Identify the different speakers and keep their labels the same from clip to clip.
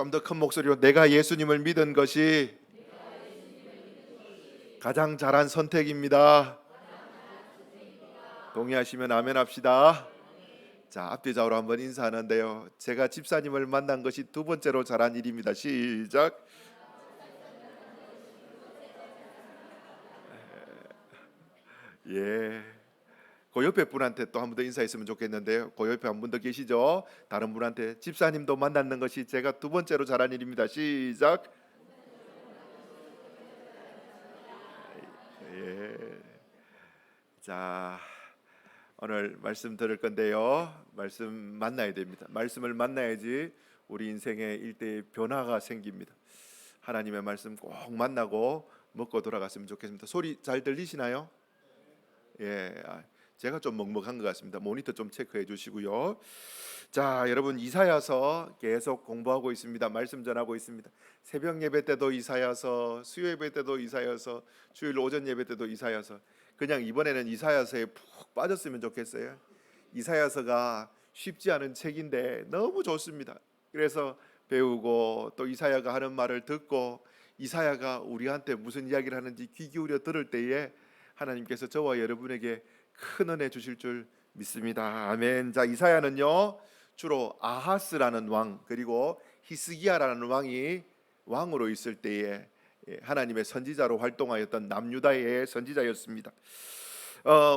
Speaker 1: 좀 더 큰 목소리로 내가 예수님을 믿은 것이 가장 잘한 선택입니다. 동의하시면 아멘 합시다. 자, 앞뒤좌우로 한번 인사하는데요. 제가 집사님을 만난 것이 두 번째로 잘한 일입니다. 시작. 예. 그 옆에 분한테 또 한 번 더 인사했으면 좋겠는데요. 그 옆에 한 분 더 계시죠? 다른 분한테 집사님도 만나는 것이 제가 두 번째로 잘한 일입니다. 시작. 예. 자, 오늘 말씀 들을 건데요. 말씀 만나야 됩니다. 말씀을 만나야지 우리 인생의 일대의 변화가 생깁니다. 하나님의 말씀 꼭 만나고 먹고 돌아갔으면 좋겠습니다. 소리 잘 들리시나요? 예, 제가 좀 먹먹한 것 같습니다. 모니터 좀 체크해 주시고요. 자, 여러분 이사야서 계속 공부하고 있습니다. 말씀 전하고 있습니다. 새벽 예배 때도 이사야서, 수요 예배 때도 이사야서, 주일 오전 예배 때도 이사야서. 그냥 이번에는 이사야서에 푹 빠졌으면 좋겠어요. 이사야서가 쉽지 않은 책인데 너무 좋습니다. 그래서 배우고 또 이사야가 하는 말을 듣고 이사야가 우리한테 무슨 이야기를 하는지 귀 기울여 들을 때에 하나님께서 저와 여러분에게 큰 은혜 주실 줄 믿습니다. 아멘. 자, 이사야는요 주로 아하스라는 왕 그리고 히스기야라는 왕이 왕으로 있을 때에 하나님의 선지자로 활동하였던 남유다의 선지자였습니다.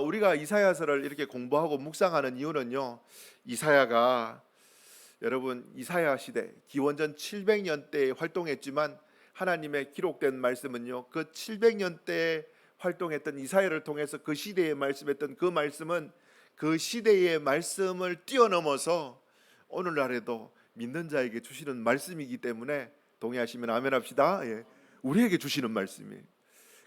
Speaker 1: 우리가 이사야서를 이렇게 공부하고 묵상하는 이유는요, 이사야가 여러분 이사야 시대 기원전 700년 때 활동했지만 하나님의 기록된 말씀은요 그 700년 때 활동했던 이사야를 통해서 그 시대에 말씀했던 그 말씀은 그 시대의 말씀을 뛰어넘어서 오늘날에도 믿는 자에게 주시는 말씀이기 때문에 동의하시면 아멘 합시다. 예. 우리에게 주시는 말씀이에요.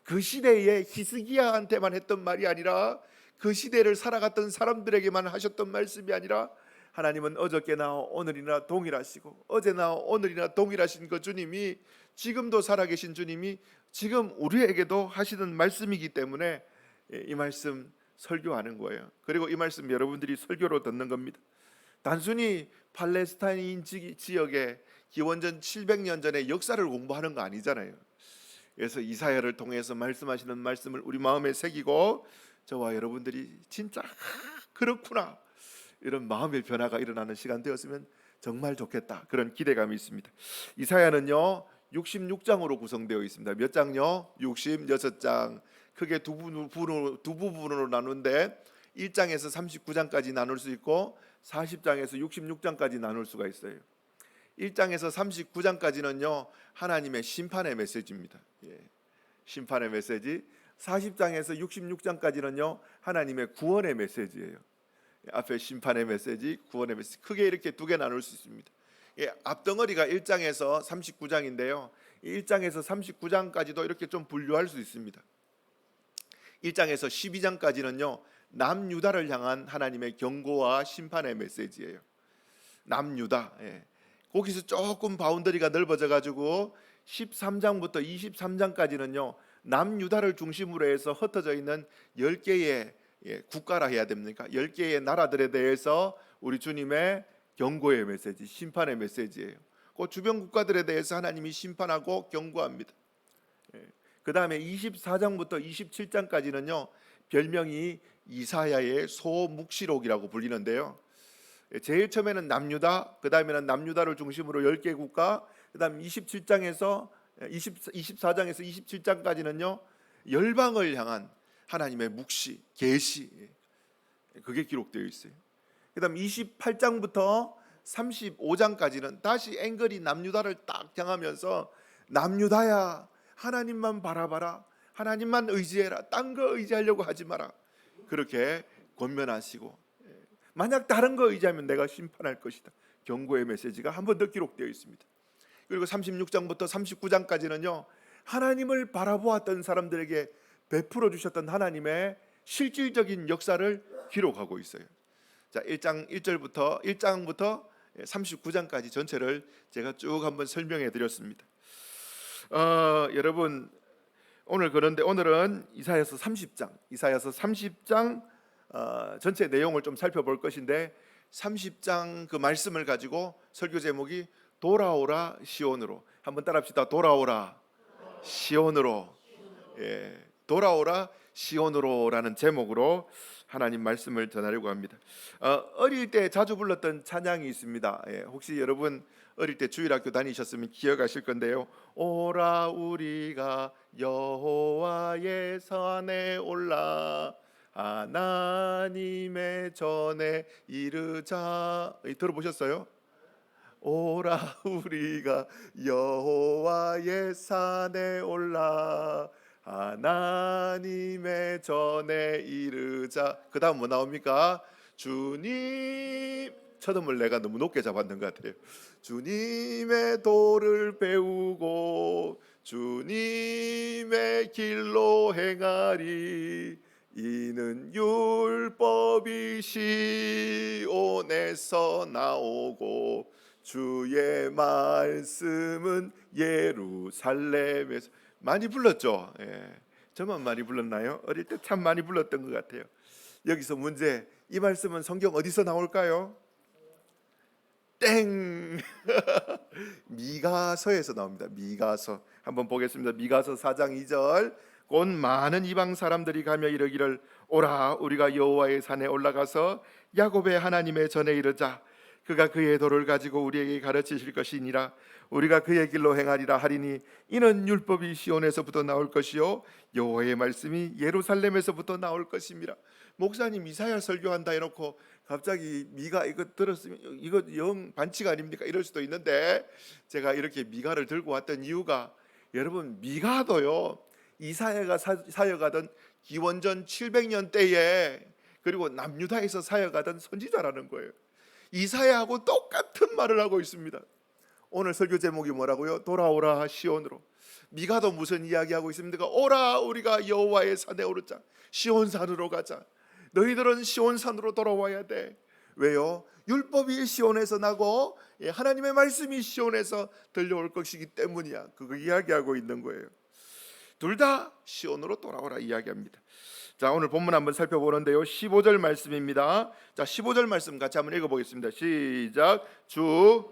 Speaker 1: 그 시대에 히스기야한테만 했던 말이 아니라 그 시대를 살아갔던 사람들에게만 하셨던 말씀이 아니라 하나님은 어저께나 오늘이나 동일하시고 어제나 오늘이나 동일하신 그 주님이 지금도 살아계신 주님이 지금 우리에게도 하시는 말씀이기 때문에 이 말씀 설교하는 거예요. 그리고 이 말씀 여러분들이 설교로 듣는 겁니다. 단순히 팔레스타인 지역의 기원전 700년 전의 역사를 공부하는 거 아니잖아요. 그래서 이사야를 통해서 말씀하시는 말씀을 우리 마음에 새기고 저와 여러분들이 진짜 그렇구나 이런 마음의 변화가 일어나는 시간 되었으면 정말 좋겠다 그런 기대감이 있습니다. 이사야는요 66장으로 구성되어 있습니다. 몇 장요? 66장. 크게 두 부분으로 나누는데 1장에서 39장까지 나눌 수 있고 40장에서 66장까지 나눌 수가 있어요. 1장에서 39장까지는요 하나님의 심판의 메시지입니다. 예. 심판의 메시지. 40장에서 66장까지는요 하나님의 구원의 메시지예요. 앞에 심판의 메시지, 구원의 메시지 크게 이렇게 두 개 나눌 수 있습니다. 예, 앞덩어리가 1장에서 39장인데요 1장에서 39장까지도 이렇게 좀 분류할 수 있습니다. 1장에서 12장까지는요 남유다를 향한 하나님의 경고와 심판의 메시지예요. 남유다. 예. 거기서 조금 바운더리가 넓어져 가지고 13장부터 23장까지는요 남유다를 중심으로 해서 흩어져 있는 10개의 국가라 해야 됩니까? 10개의 나라들에 대해서 우리 주님의 경고의 메시지, 심판의 메시지예요. 그 주변 국가들에 대해서 하나님이 심판하고 경고합니다. 그 다음에 24장부터 27장까지는요 별명이 이사야의 소묵시록이라고 불리는데요 제일 처음에는 남유다, 그 다음에는 남유다를 중심으로 10개 국가, 그 다음 24장에서 27장까지는요 열방을 향한 하나님의 묵시, 계시 그게 기록되어 있어요. 그 다음 28장부터 35장까지는 다시 앵글이 남유다를 딱 향하면서 남유다야 하나님만 바라봐라, 하나님만 의지해라, 딴 거 의지하려고 하지 마라 그렇게 권면하시고 만약 다른 거 의지하면 내가 심판할 것이다 경고의 메시지가 한 번 더 기록되어 있습니다. 그리고 36장부터 39장까지는요 하나님을 바라보았던 사람들에게 베풀어 주셨던 하나님의 실질적인 역사를 기록하고 있어요. 자, 1장부터 39장까지 전체를 제가 쭉 한번 설명해 드렸습니다. 여러분 그런데 오늘은 이사야서 30장 전체 내용을 좀 살펴볼 것인데 30장 그 말씀을 가지고 설교 제목이 돌아오라 시온으로. 한번 따라합시다. 돌아오라 시온으로. 예, 돌아오라 시온으로라는 제목으로 하나님 말씀을 전하려고 합니다. 어릴 때 자주 불렀던 찬양이 있습니다. 예, 혹시 여러분 어릴 때 주일학교 다니셨으면 기억하실 건데요. 오라 우리가 여호와의 산에 올라 하나님의 전에 이르자. 들어보셨어요? 오라 우리가 여호와의 산에 올라 하나님의 전에 이르자. 그 다음 뭐 나옵니까? 주님. 첫음을 내가 너무 높게 잡았는 것 같아요. 주님의 도를 배우고 주님의 길로 행하리. 이는 율법이 시온에서 나오고 주의 말씀은 예루살렘에서. 많이 불렀죠. 예. 저만 많이 불렀나요? 어릴 때 참 많이 불렀던 것 같아요. 여기서 문제, 이 말씀은 성경 어디서 나올까요? 땡. 미가서에서 나옵니다. 미가서 한번 보겠습니다. 미가서 4장 2절. 곧 많은 이방 사람들이 가며 이르기를 오라 우리가 여호와의 산에 올라가서 야곱의 하나님의 전에 이르자. 그가 그의 도를 가지고 우리에게 가르치실 것이니라. 우리가 그의 길로 행하리라 하리니 이는 율법이 시온에서부터 나올 것이요 여호와의 말씀이 예루살렘에서부터 나올 것임이라. 목사님 이사야 설교한다 해놓고 갑자기 미가 이거 들었으면 이거 영 반칙 아닙니까? 이럴 수도 있는데, 제가 이렇게 미가를 들고 왔던 이유가, 여러분 미가도요 이사야가 사역하던 기원전 700년 때에, 그리고 남유다에서 사역하던 선지자라는 거예요. 이사야하고 똑같은 말을 하고 있습니다. 오늘 설교 제목이 뭐라고요? 돌아오라 시온으로. 미가도 무슨 이야기하고 있습니까? 오라 우리가 여호와의 산에 오르자. 시온산으로 가자. 너희들은 시온산으로 돌아와야 돼. 왜요? 율법이 시온에서 나고 하나님의 말씀이 시온에서 들려올 것이기 때문이야. 그거 이야기하고 있는 거예요. 둘 다 시온으로 돌아오라 이야기합니다. 자, 오늘 본문 한번 살펴보는데요. 15절 말씀입니다. 자, 15절 말씀 같이 한번 읽어보겠습니다. 시작. 주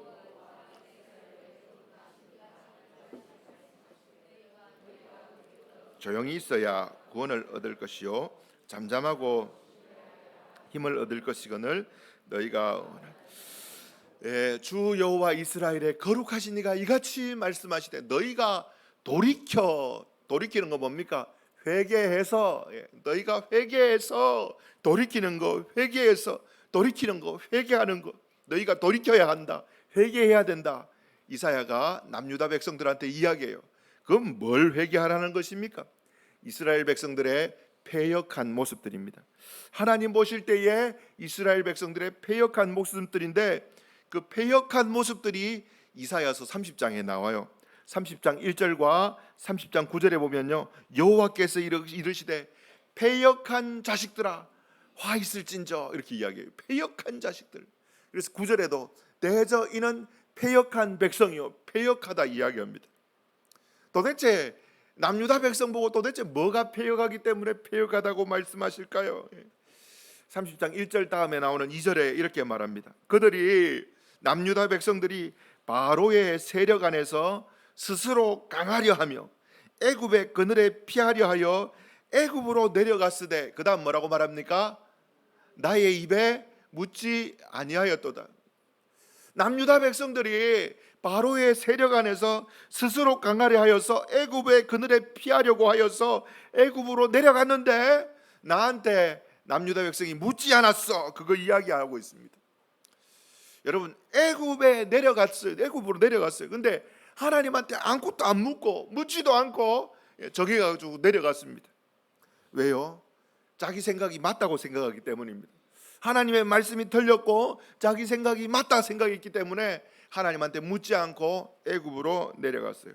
Speaker 1: 조용히 있어야 구원을 얻을 것이요 잠잠하고 힘을 얻을 것이거늘 너희가 주 여호와 이스라엘의 거룩하신 이가 이같이 말씀하시되 너희가 돌이키는 거 뭡니까? 회개해서, 너희가 회개해서 돌이키는 거, 회개해서 돌이키는 거, 회개하는 거, 너희가 돌이켜야 한다, 회개해야 된다. 이사야가 남유다 백성들한테 이야기해요. 그럼 뭘 회개하라는 것입니까? 이스라엘 백성들의 패역한 모습들입니다. 하나님 보실 때에 이스라엘 백성들의 패역한 모습들인데, 그 패역한 모습들이 이사야서 30장에 나와요. 30장 1절과 30장 9절에 보면요, 여호와께서 이르시되 패역한 자식들아 화 있을진저, 이렇게 이야기해요. 패역한 자식들. 그래서 9절에도 대저 이는 패역한 백성이요 패역하다 이야기합니다. 도대체 남유다 백성 보고 도대체 뭐가 패역하기 때문에 패역하다고 말씀하실까요? 30장 1절 다음에 나오는 2절에 이렇게 말합니다. 그들이, 남유다 백성들이 바로의 세력 안에서 스스로 강하려 하며 애굽의 그늘에 피하려 하여 애굽으로 내려갔으되, 그 다음 뭐라고 말합니까? 나의 입에 묻지 아니하였도다. 남유다 백성들이 바로의 세력 안에서 스스로 강하려 하여서 애굽의 그늘에 피하려고 하여서 애굽으로 내려갔는데 나한테 남유다 백성이 묻지 않았어. 그거 이야기하고 있습니다. 여러분, 애굽에 내려갔어요. 애굽으로 내려갔어요. 근데 하나님한테 아무것도 안 묻고 묻지도 않고 저기 가지고 내려갔습니다. 왜요? 자기 생각이 맞다고 생각하기 때문입니다. 하나님의 말씀이 들렸고 자기 생각이 맞다 생각했기 때문에 하나님한테 묻지 않고 애굽으로 내려갔어요.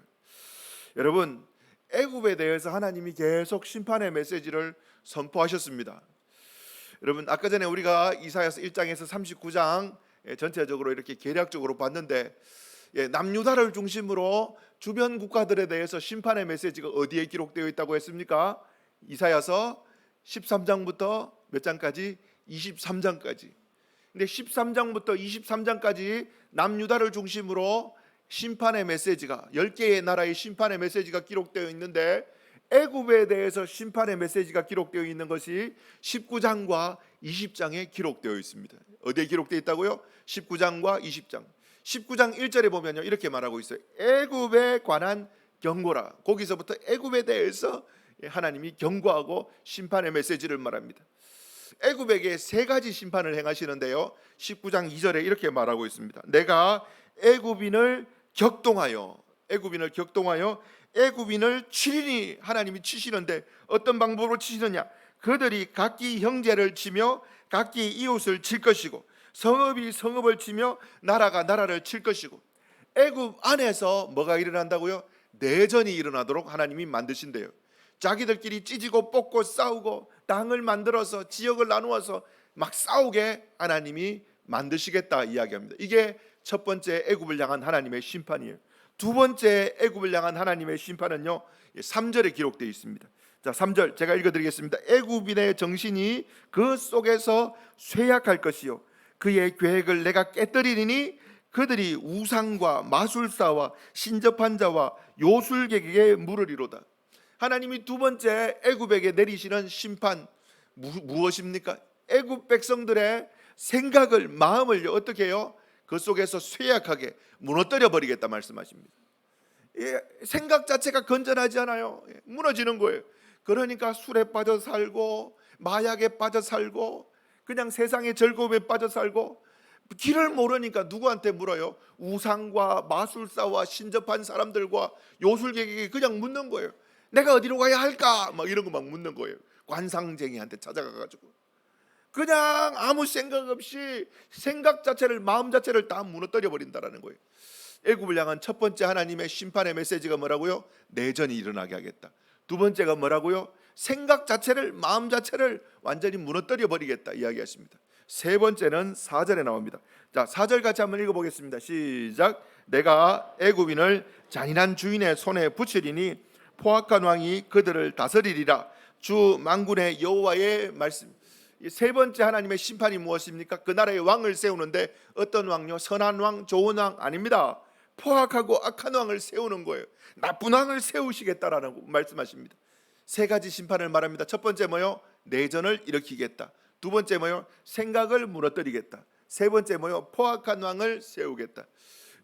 Speaker 1: 여러분, 애굽에 대해서 하나님이 계속 심판의 메시지를 선포하셨습니다. 여러분, 아까 전에 우리가 이사야서 1장에서 39장 전체적으로 이렇게 개략적으로 봤는데, 남유다를 중심으로 주변 국가들에 대해서 심판의 메시지가 어디에 기록되어 있다고 했습니까? 이사야서 13장부터 몇 장까지? 23장까지. 근데 13장부터 23장까지 남유다를 중심으로 심판의 메시지가 10개의 나라의 심판의 메시지가 기록되어 있는데 애굽에 대해서 심판의 메시지가 기록되어 있는 것이 19장과 20장에 기록되어 있습니다. 어디에 기록되어 있다고요? 19장과 20장. 19장 1절에 보면요, 이렇게 말하고 있어요. 애굽에 관한 경고라. 거기서부터 애굽에 대해서 하나님이 경고하고 심판의 메시지를 말합니다. 애굽에게 세 가지 심판을 행하시는데요, 19장 2절에 이렇게 말하고 있습니다. 내가 애굽인을 격동하여 애굽인을 치리니, 하나님이 치시는데 어떤 방법으로 치시느냐? 그들이 각기 형제를 치며 각기 이웃을 칠 것이고 성읍이 성읍을 치며 나라가 나라를 칠 것이고. 애굽 안에서 뭐가 일어난다고요? 내전이 일어나도록 하나님이 만드신대요. 자기들끼리 찢고 뽑고 싸우고 땅을 만들어서 지역을 나누어서 막 싸우게 하나님이 만드시겠다 이야기합니다. 이게 첫 번째 애굽을 향한 하나님의 심판이에요. 두 번째 애굽을 향한 하나님의 심판은요, 3절에 기록되어 있습니다. 자, 3절 제가 읽어드리겠습니다. 애굽인의 정신이 그 속에서 쇠약할 것이요 그의 계획을 내가 깨뜨리니 그들이 우상과 마술사와 신접한 자와 요술객에게 물으리로다. 하나님이 두 번째 애굽에게 내리시는 심판 무엇입니까? 애굽 백성들의 생각을, 마음을 어떻게 해요? 그 속에서 쇠약하게 무너뜨려 버리겠다 말씀하십니다. 생각 자체가 건전하지 않아요. 무너지는 거예요. 그러니까 술에 빠져 살고 마약에 빠져 살고 그냥 세상의 즐거움에 빠져 살고, 길을 모르니까 누구한테 물어요? 우상과 마술사와 신접한 사람들과 요술객에게 그냥 묻는 거예요. 내가 어디로 가야 할까? 막 이런 거 막 묻는 거예요. 관상쟁이한테 찾아가가지고 그냥 아무 생각 없이 생각 자체를, 마음 자체를 다 무너뜨려 버린다라는 거예요. 애굽을 향한 첫 번째 하나님의 심판의 메시지가 뭐라고요? 내전이 일어나게 하겠다. 두 번째가 뭐라고요? 생각 자체를, 마음 자체를 완전히 무너뜨려 버리겠다 이야기하십니다. 세 번째는 4절에 나옵니다. 자, 4절 같이 한번 읽어보겠습니다. 시작. 내가 애굽인을 잔인한 주인의 손에 붙이리니 포악한 왕이 그들을 다스리리라. 주 만군의 여호와의 말씀. 세 번째 하나님의 심판이 무엇입니까? 그 나라의 왕을 세우는데 어떤 왕요? 선한 왕, 좋은 왕 아닙니다. 포악하고 악한 왕을 세우는 거예요. 나쁜 왕을 세우시겠다라는 말씀하십니다. 세 가지 심판을 말합니다. 첫 번째 뭐요? 내전을 일으키겠다. 두 번째 뭐요? 생각을 무너뜨리겠다. 세 번째 뭐요? 포악한 왕을 세우겠다.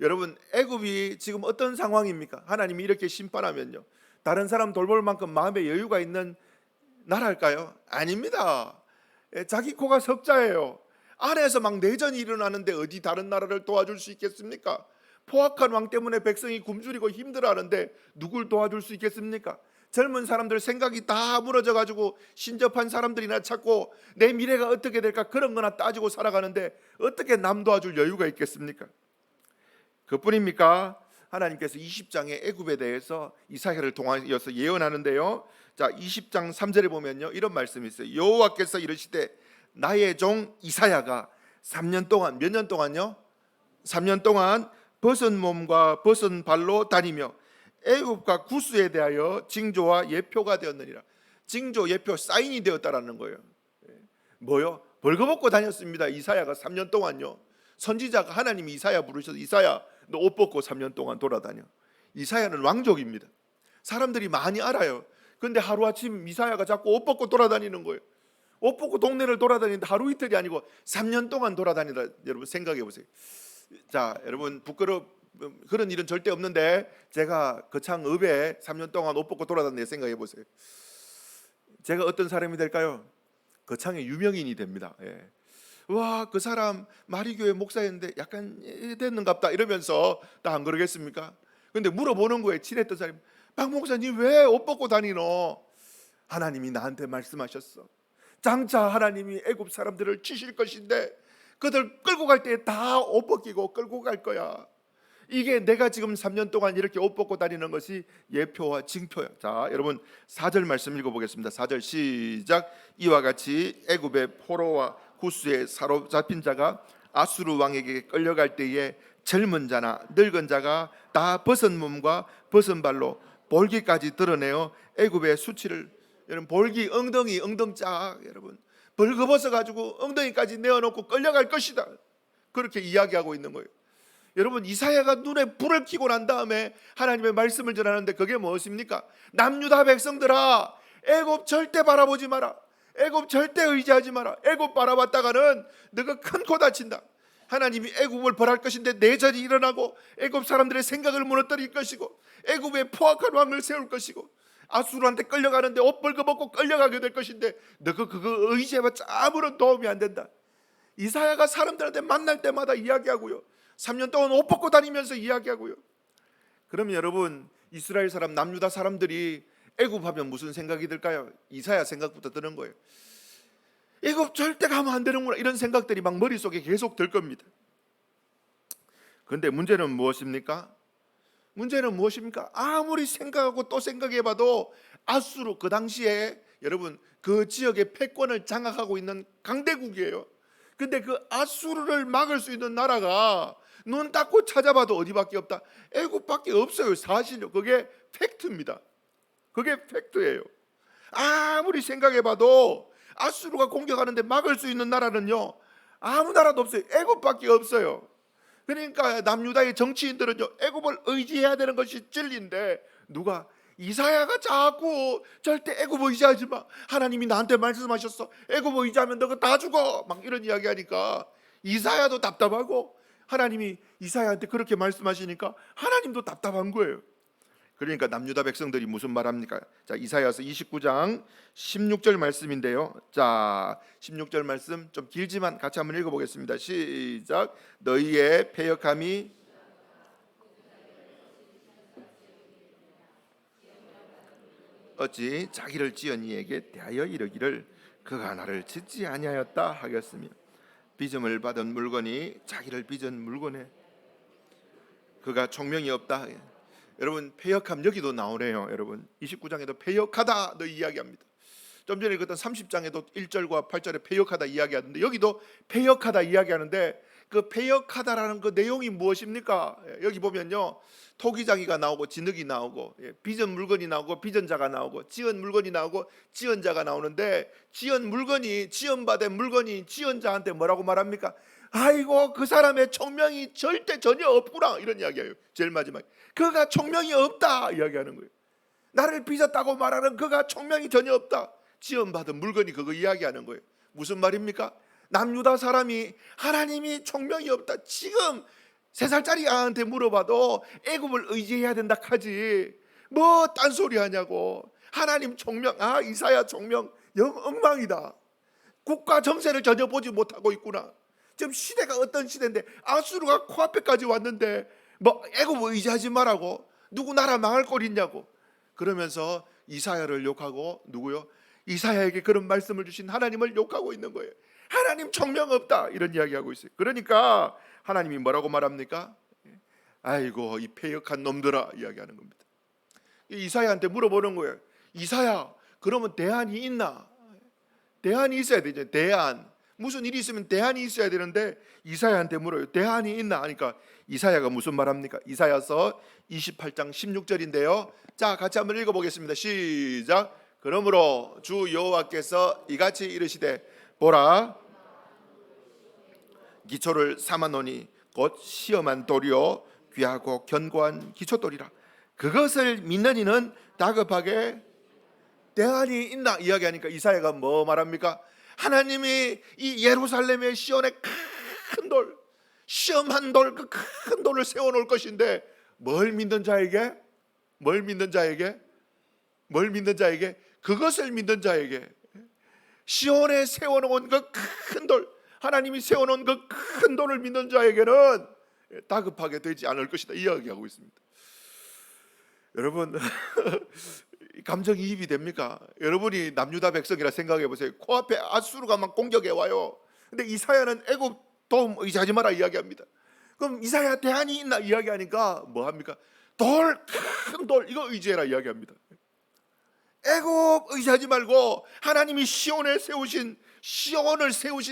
Speaker 1: 여러분, 애굽이 지금 어떤 상황입니까? 하나님이 이렇게 심판하면요, 다른 사람 돌볼 만큼 마음에 여유가 있는 나라일까요? 아닙니다. 자기 코가 석자예요. 안에서 막 내전이 일어나는데 어디 다른 나라를 도와줄 수 있겠습니까? 포악한 왕 때문에 백성이 굶주리고 힘들어하는데 누굴 도와줄 수 있겠습니까? 젊은 사람들 생각이 다 무너져가지고 신접한 사람들이나 찾고 내 미래가 어떻게 될까 그런 거나 따지고 살아가는데 어떻게 남 도와줄 여유가 있겠습니까? 그뿐입니까? 하나님께서 20장의 애굽에 대해서 이사야를 통하여서 예언하는데요, 자, 20장 3절에 보면요, 이런 말씀이 있어요. 여호와께서 이르시되 나의 종 이사야가 3년 동안, 몇 년 동안요? 3년 동안 벗은 몸과 벗은 발로 다니며 애굽과 구스에 대하여 징조와 예표가 되었느니라. 징조, 예표, 사인이 되었다라는 거예요. 뭐요? 벌거벗고 다녔습니다. 이사야가 3년 동안요. 선지자가 하나님이 이사야 부르셔서 이사야 너 옷 벗고 3년 동안 돌아다녀. 이사야는 왕족입니다. 사람들이 많이 알아요. 근데 하루아침 이사야가 자꾸 옷 벗고 돌아다니는 거예요. 옷 벗고 동네를 돌아다니는데 하루 이틀이 아니고 3년 동안 돌아다니다. 여러분 생각해 보세요. 자, 여러분 그런 일은 절대 없는데 제가 거창 읍에 3년 동안 옷 벗고 돌아다니는 생각해 보세요. 제가 어떤 사람이 될까요? 거창의 유명인이 됩니다. 예. 와, 그 사람 마리교회 목사였는데 약간 됐는갑다 이러면서 다 안 그러겠습니까? 근데 물어보는 거예요. 친했던 사람이, 박 목사님 왜 옷 벗고 다니노? 하나님이 나한테 말씀하셨어. 장차 하나님이 애굽 사람들을 치실 것인데 그들 끌고 갈 때 다 옷 벗기고 끌고 갈 거야. 이게 내가 지금 3년 동안 이렇게 옷 벗고 다니는 것이 예표와 징표야. 자, 여러분 4절 말씀 읽어보겠습니다. 4절 시작. 이와 같이 애굽의 포로와 구스에 사로잡힌 자가 아수르 왕에게 끌려갈 때에 젊은 자나 늙은 자가 다 벗은 몸과 벗은 발로 볼기까지 드러내어 애굽의 수치를, 여러분 볼기, 엉덩이, 엉덩짝, 여러분 벌거벗어 가지고 엉덩이까지 내어놓고 끌려갈 것이다. 그렇게 이야기하고 있는 거예요. 여러분, 이사야가 눈에 불을 켜고 난 다음에 하나님의 말씀을 전하는데 그게 무엇입니까? 남유다 백성들아, 애굽 절대 바라보지 마라. 애굽 절대 의지하지 마라. 애굽 바라봤다가는 너가 큰 코 다친다. 하나님이 애굽을 벌할 것인데 내전이 일어나고 애굽 사람들의 생각을 무너뜨릴 것이고 애굽에 포악한 왕을 세울 것이고 아수르한테 끌려가는데 옷 벌거벗고 끌려가게 될 것인데 너가 그거 의지해봤자 아무런 도움이 안 된다. 이사야가 사람들한테 만날 때마다 이야기하고요, 3년 동안 옷 벗고 다니면서 이야기하고요. 그러면 여러분, 이스라엘 사람, 남유다 사람들이 애굽하면 무슨 생각이 들까요? 이사야 생각부터 드는 거예요. 애굽 절대 가면 안 되는구나, 이런 생각들이 막 머릿속에 계속 들 겁니다. 그런데 문제는 무엇입니까? 아무리 생각하고 또 생각해봐도 아수르, 그 당시에 여러분 그 지역의 패권을 장악하고 있는 강대국이에요. 근데 그 아수르를 막을 수 있는 나라가 눈 닦고 찾아봐도 어디밖에 없다? 애굽밖에 없어요. 사실요. 그게 팩트입니다. 그게 팩트예요. 아무리 생각해봐도 아수르가 공격하는데 막을 수 있는 나라는요, 아무 나라도 없어요. 애굽밖에 없어요. 그러니까 남유다의 정치인들은요, 애굽을 의지해야 되는 것이 진리인데 누가? 이사야가 자꾸 절대 애굽 의지하지 마, 하나님이 나한테 말씀하셨어, 애굽 의지하면 너가 다 죽어, 막 이런 이야기하니까 이사야도 답답하고 하나님이 이사야한테 그렇게 말씀하시니까 하나님도 답답한 거예요. 그러니까 남유다 백성들이 무슨 말합니까? 자, 이사야서 29장 16절 말씀인데요. 자, 16절 말씀 좀 길지만 같이 한번 읽어보겠습니다. 시작. 너희의 패역함이 어찌 자기를 지은 이에게 대하여 이르기를 그가 나를 짓지 아니하였다 하겠으며 빚음을 받은 물건이 자기를 빚은 물건에 그가 총명이 없다. 여러분, 패역함 여기도 나오네요. 여러분, 29장에도 패역하다 너 이야기합니다. 좀 전에 읽었던 30장에도 1절과 8절에 패역하다 이야기하는데 여기도 패역하다 이야기하는데 그 패역하다라는 그 내용이 무엇입니까? 여기 보면요, 토기장이가 나오고 진흙이 나오고 빚은 물건이 나오고 빚은 자가 나오고 지은 물건이 나오고 지은 자가 나오는데 지은 물건이, 지은받은 물건이 지은 자한테 뭐라고 말합니까? 아이고 그 사람의 총명이 절대 전혀 없구나, 이런 이야기예요. 제일 마지막에 그가 총명이 없다 이야기하는 거예요. 나를 빚었다고 말하는 그가 총명이 전혀 없다. 지원받은 물건이 그거 이야기하는 거예요. 무슨 말입니까? 남유다 사람이 하나님이 총명이 없다, 지금 3살짜리 아한테 물어봐도 애굽을 의지해야 된다 하지 뭐 딴소리 하냐고. 하나님 총명, 아 이사야 총명 영 엉망이다. 국가 정세를 전혀 보지 못하고 있구나. 지금 시대가 어떤 시대인데 아수르가 코앞에까지 왔는데 뭐 애굽 의지하지 말라고, 누구 나라 망할 꼴 있냐고. 그러면서 이사야를 욕하고 누구요? 이사야에게 그런 말씀을 주신 하나님을 욕하고 있는 거예요. 하나님 총명 없다, 이런 이야기하고 있어요. 그러니까 하나님이 뭐라고 말합니까? 아이고 이 패역한 놈들아 이야기하는 겁니다. 이사야한테 물어보는 거예요. 이사야, 그러면 대안이 있나? 대안이 있어야 되죠. 대안, 무슨 일이 있으면 대안이 있어야 되는데 이사야한테 물어요. 대안이 있나 하니까 이사야가 무슨 말합니까? 이사야서 28장 16절인데요. 자, 같이 한번 읽어보겠습니다. 시작. 그러므로 주 여호와께서 이같이 이르시되 보라, 기초를 삼아노니 곧 시험한 돌이요 귀하고 견고한 기초돌이라. 그것을 믿는 이는 다급하게 대안이 있나 이야기하니까 이사야가 뭐 말합니까? 하나님이 이 예루살렘의 시온의 큰 돌, 시험한 돌, 그 큰 돌을 세워놓을 것인데 뭘 믿는 자에게? 뭘 믿는 자에게? 뭘 믿는 자에게? 그것을 믿는 자에게. 시온에 세워놓은 그 큰 돌, 하나님이 세워놓은 그 큰 돌을 믿는 자에게는 다급하게 되지 않을 것이다 이야기하고 있습니다. 여러분 감정이입이 됩니까? 여러분이 남유다 백성이라 생각해 보세요. 코앞에 아수르가 막 공격해 와요. 근데 이사야는 애굽 도움 의지하지 마라 이야기합니다. 그럼 이사야 대안이 있나 이야기하니까 뭐 합니까? 돌, 큰 돌, 이거 의지해라 이야기합니다. 애굽 의지하지 말고 하나님이 시온을 세우신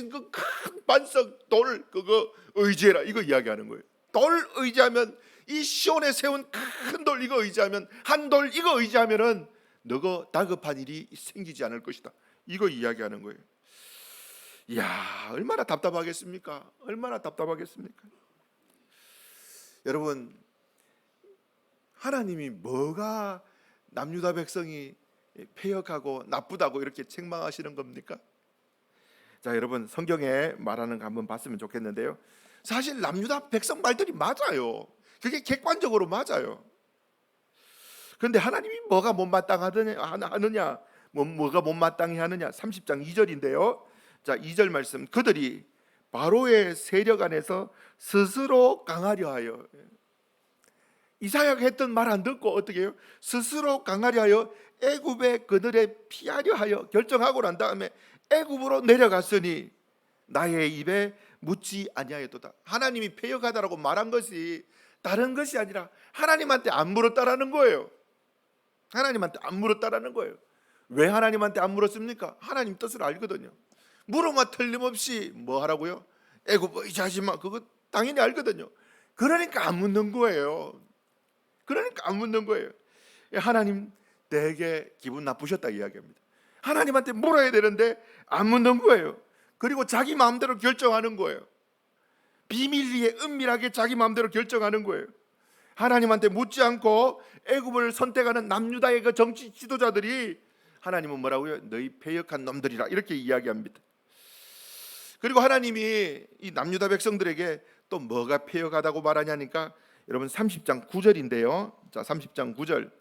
Speaker 1: 그 큰 반석 돌, 그거 의지해라, 이거 이야기하는 거예요. 돌 의지하면, 이 시온에 세운 큰 돌 이거 의지하면, 한 돌 이거 의지하면은 너가 다급한 일이 생기지 않을 것이다, 이거 이야기하는 거예요. 이야, 얼마나 답답하겠습니까? 얼마나 답답하겠습니까? 여러분, 하나님이 뭐가 남유다 백성이 패역하고 나쁘다고 이렇게 책망하시는 겁니까? 자, 여러분, 성경에 말하는 거 한번 봤으면 좋겠는데요, 사실 남유다 백성 말들이 맞아요. 그게 객관적으로 맞아요. 그런데 하나님이 뭐가 못마땅하느냐, 뭐가 못마땅히 하느냐, 30장 2절인데요. 자, 2절 말씀, 그들이 바로의 세력 안에서 스스로 강하려 하여, 이사야가 했던 말 안 듣고 어떻게 해요? 스스로 강하려 하여 애굽의 그들에 피하려 하여 결정하고 난 다음에 애굽으로 내려갔으니 나의 입에 묻지 아니하였도다. 하나님이 패역하다라고 말한 것이 다른 것이 아니라 하나님한테 안 물었다라는 거예요. 하나님한테 안 물었다라는 거예요. 왜 하나님한테 안 물었습니까? 하나님 뜻을 알거든요. 물으면 틀림없이 뭐 하라고요? 애굽 의지하지 마, 그거 당연히 알거든요. 그러니까 안 묻는 거예요. 그러니까 안 묻는 거예요. 하나님 되게 기분 나쁘셨다 이야기합니다. 하나님한테 물어야 되는데 안 묻는 거예요. 그리고 자기 마음대로 결정하는 거예요. 비밀리에 은밀하게 자기 마음대로 결정하는 거예요. 하나님한테 묻지 않고 애굽을 선택하는 남유다의 그 정치 지도자들이 하나님은 뭐라고요? 너희 패역한 놈들이라 이렇게 이야기합니다. 그리고 하나님이 이 남유다 백성들에게 또 뭐가 패역하다고 말하냐니까 여러분 30장 9절인데요. 자, 30장 9절,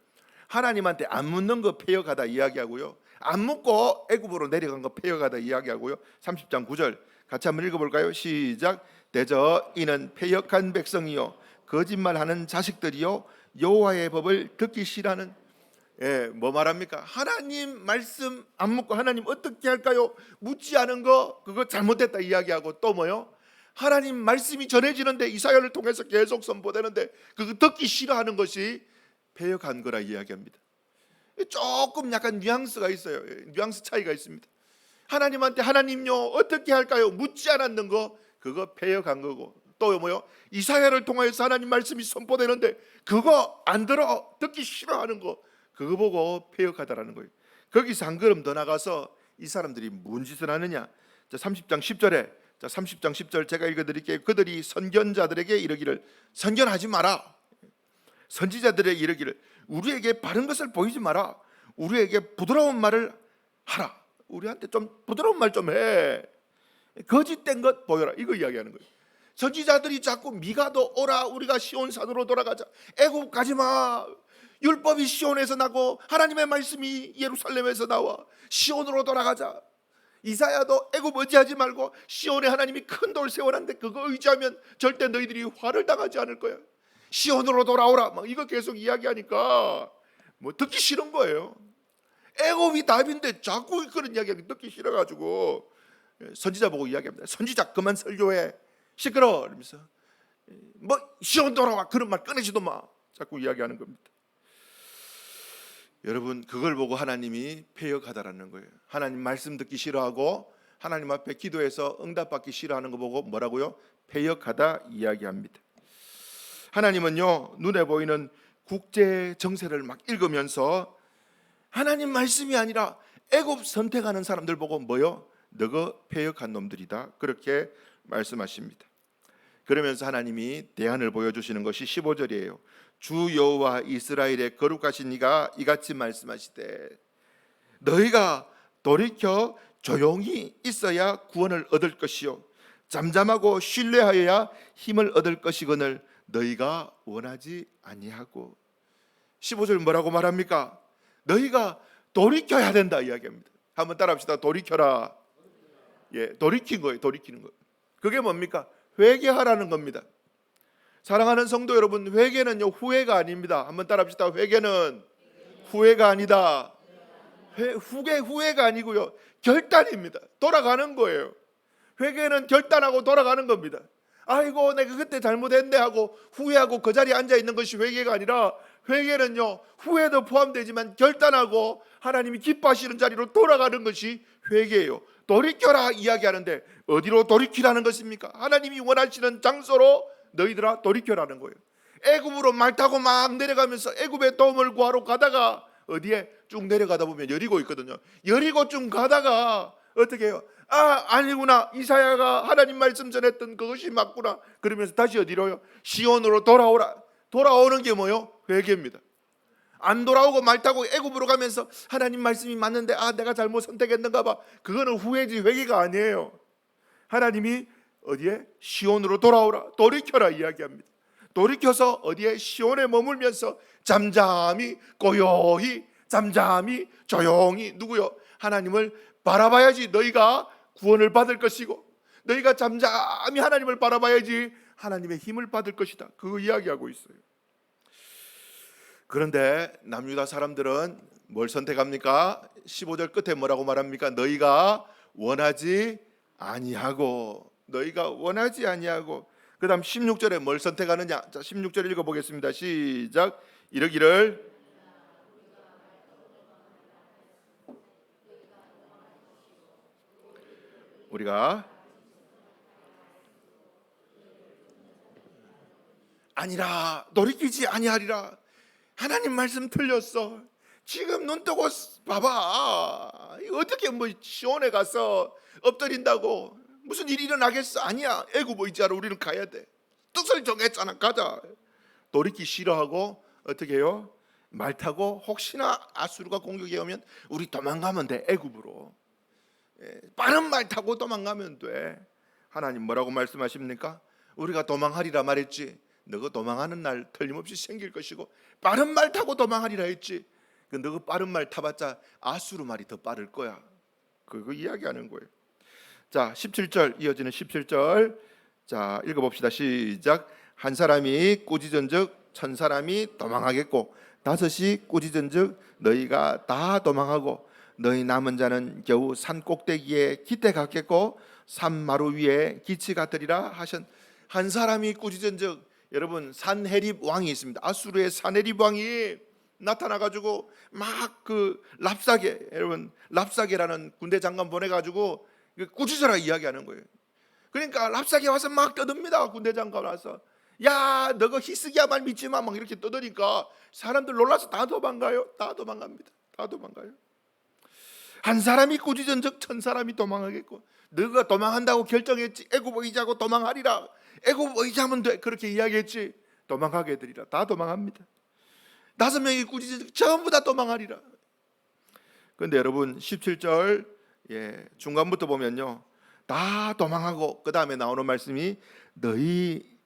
Speaker 1: 하나님한테 안 묻는 거 패역하다 이야기하고요, 안 묻고 애굽으로 내려간 거 패역하다 이야기하고요. 30장 9절 같이 한번 읽어볼까요? 시작. 대저 이는 패역한 백성이요 거짓말하는 자식들이요 여호와의 법을 듣기 싫어하는, 뭐 말합니까? 하나님 말씀 안 묻고 하나님 어떻게 할까요? 묻지 않은 거 그거 잘못됐다 이야기하고, 또 뭐요? 하나님 말씀이 전해지는데 이사야를 통해서 계속 선포되는데 그거 듣기 싫어하는 것이 패역한 거라 이야기합니다. 조금 약간 뉘앙스가 있어요. 뉘앙스 차이가 있습니다. 하나님한테 하나님요 어떻게 할까요? 묻지 않았는 거 그거 패역한 거고, 또 뭐요? 이사야를 통해서 하나님 말씀이 선포되는데 그거 안 들어, 듣기 싫어하는 거 그거 보고 패역하다라는 거예요. 거기서 한 걸음 더 나가서 이 사람들이 뭔 짓을 하느냐. 자, 30장 10절에, 자, 30장 10절 제가 읽어드릴게요. 그들이 선견자들에게 이르기를, 선견하지 마라. 선지자들에게 이르기를, 우리에게 바른 것을 보이지 마라. 우리에게 부드러운 말을 하라. 우리한테 좀 부드러운 말 좀 해. 거짓된 것 보여라. 이거 이야기하는 거예요. 선지자들이 자꾸 미가도 오라, 우리가 시온산으로 돌아가자, 애굽 가지 마, 율법이 시온에서 나고 하나님의 말씀이 예루살렘에서 나와, 시온으로 돌아가자. 이사야도 애굽 의지하지 말고 시온에 하나님이 큰 돌 세워놨는데 그거 의지하면 절대 너희들이 화를 당하지 않을 거야. 시온으로 돌아오라. 막 이거 계속 이야기하니까 뭐 듣기 싫은 거예요. 애굽이 답인데 자꾸 그런 이야기하기 듣기 싫어가지고 선지자 보고 이야기합니다. 선지자 그만 설교해, 시끄러 이러면서, 뭐 시온 돌아와 그런 말 꺼내지도 마, 자꾸 이야기하는 겁니다. 여러분, 그걸 보고 하나님이 패역하다라는 거예요. 하나님 말씀 듣기 싫어하고 하나님 앞에 기도해서 응답받기 싫어하는 거 보고 뭐라고요? 패역하다 이야기합니다. 하나님은요 눈에 보이는 국제 정세를 막 읽으면서 하나님 말씀이 아니라 애굽 선택하는 사람들 보고 뭐요? 너가 패역한 놈들이다, 그렇게 말씀하십니다. 그러면서 하나님이 대안을 보여주시는 것이 15절이에요. 주 여호와 이스라엘의 거룩하신 이가 이같이 말씀하시되, 너희가 돌이켜 조용히 있어야 구원을 얻을 것이요 잠잠하고 신뢰하여야 힘을 얻을 것이거늘 너희가 원하지 아니하고. 15절 뭐라고 말합니까? 너희가 돌이켜야 된다 이야기합니다. 한번 따라합시다. 돌이켜라. 돌이킨 거예요. 돌이키는 거. 그게 뭡니까? 회개하라는 겁니다. 사랑하는 성도 여러분, 회개는요 후회가 아닙니다. 한번 따라합시다. 회개는 후회가 아니다. 후회가 아니고요 결단입니다. 돌아가는 거예요. 회개는 결단하고 돌아가는 겁니다. 아이고 내가 그때 잘못했네 하고 후회하고 그 자리에 앉아 있는 것이 회개가 아니라, 회개는요 후회도 포함되지만 결단하고 하나님이 기뻐하시는 자리로 돌아가는 것이 회개예요. 돌이켜라 이야기하는데 어디로 돌이키라는 것입니까? 하나님이 원하시는 장소로 너희들아 돌이켜라는 거예요. 애굽으로 말 타고 막 내려가면서 애굽의 도움을 구하러 가다가 어디에 쭉 내려가다 보면 여리고 있거든요. 여리고 쭉 가다가 어떻게 해요? 아니구나, 이사야가 하나님 말씀 전했던 그것이 맞구나. 그러면서 다시 어디로요? 시온으로 돌아오라. 돌아오는 게 뭐요? 회개입니다. 안 돌아오고 말 타고 애굽으로 가면서 하나님 말씀이 맞는데 내가 잘못 선택했는가 봐. 그거는 후회지 회개가 아니에요. 하나님이 어디에? 시온으로 돌아오라, 돌이켜라 이야기합니다. 돌이켜서 어디에? 시온에 머물면서 잠잠히 고요히 잠잠히 조용히 누구요? 하나님을 바라봐야지 너희가 구원을 받을 것이고, 너희가 잠잠히 하나님을 바라봐야지 하나님의 힘을 받을 것이다. 그거 이야기하고 있어요. 그런데 남유다 사람들은 뭘 선택합니까? 15절 끝에 뭐라고 말합니까? 너희가 원하지 아니하고, 너희가 원하지 아니하고. 그 다음 16절에 뭘 선택하느냐? 자, 16절 읽어보겠습니다. 시작. 이러기를 우리가 아니라 돌이키지 아니하리라. 하나님 말씀 틀렸어. 지금 눈 뜨고 봐봐. 어떻게 뭐 시온에 가서 엎드린다고 무슨 일이 일어나겠어? 아니야. 애굽 의지하러 우리는 가야 돼. 뜻을 정했잖아. 가자. 돌이키 싫어하고 어떻게 해요? 말 타고 혹시나 아수르가 공격해 오면 우리 도망가면 돼. 애굽으로. 빠른 말 타고 도망가면 돼. 하나님 뭐라고 말씀하십니까? 우리가 도망하리라 말했지. 너가 도망하는 날 틀림없이 생길 것이고, 빠른 말 타고 도망하리라 했지. 너가 빠른 말 타봤자 아수르 말이 더 빠를 거야. 그거 이야기하는 거예요. 자, 17절 이어지는 17절. 자, 읽어봅시다. 시작. 한 사람이 꾸짖은즉 천 사람이 도망하겠고, 다섯이 꾸짖은즉 너희가 다 도망하고, 너희 남은 자는 겨우 산 꼭대기에 기대 같겠고 산마루 위에 기치 같으리라 하신. 한 사람이 꾸짖은즉, 여러분 산헤립 왕이 있습니다. 아수르의 산헤립 왕이 나타나가지고 막 그 랍사게, 여러분 랍사게라는 군대 장관 보내가지고 꾸짖어라 이야기하는 거예요. 그러니까 랍사게 와서 막 떠듭니다. 군대 장관 와서 야 너가 히스기야 말 믿지 마 막 이렇게 떠드니까 사람들 놀라서 다 도망가요. 다 도망갑니다. 다 도망가요. 한 사람이 꾸짖은즉 천 사람이 도망하겠고, 너가 도망한다고 결정했지. 애굽 의지하고 도망하리라. 애굽 의지하면 돼. 그렇게 이야기했지. 도망가게 되리라. 다 도망합니다. 5명이 꾸짖은즉 전부 다 도망하리라. 그런데 여러분 17절 중간부터 보면요, 다 도망하고 그 다음에 나오는 말씀이 너희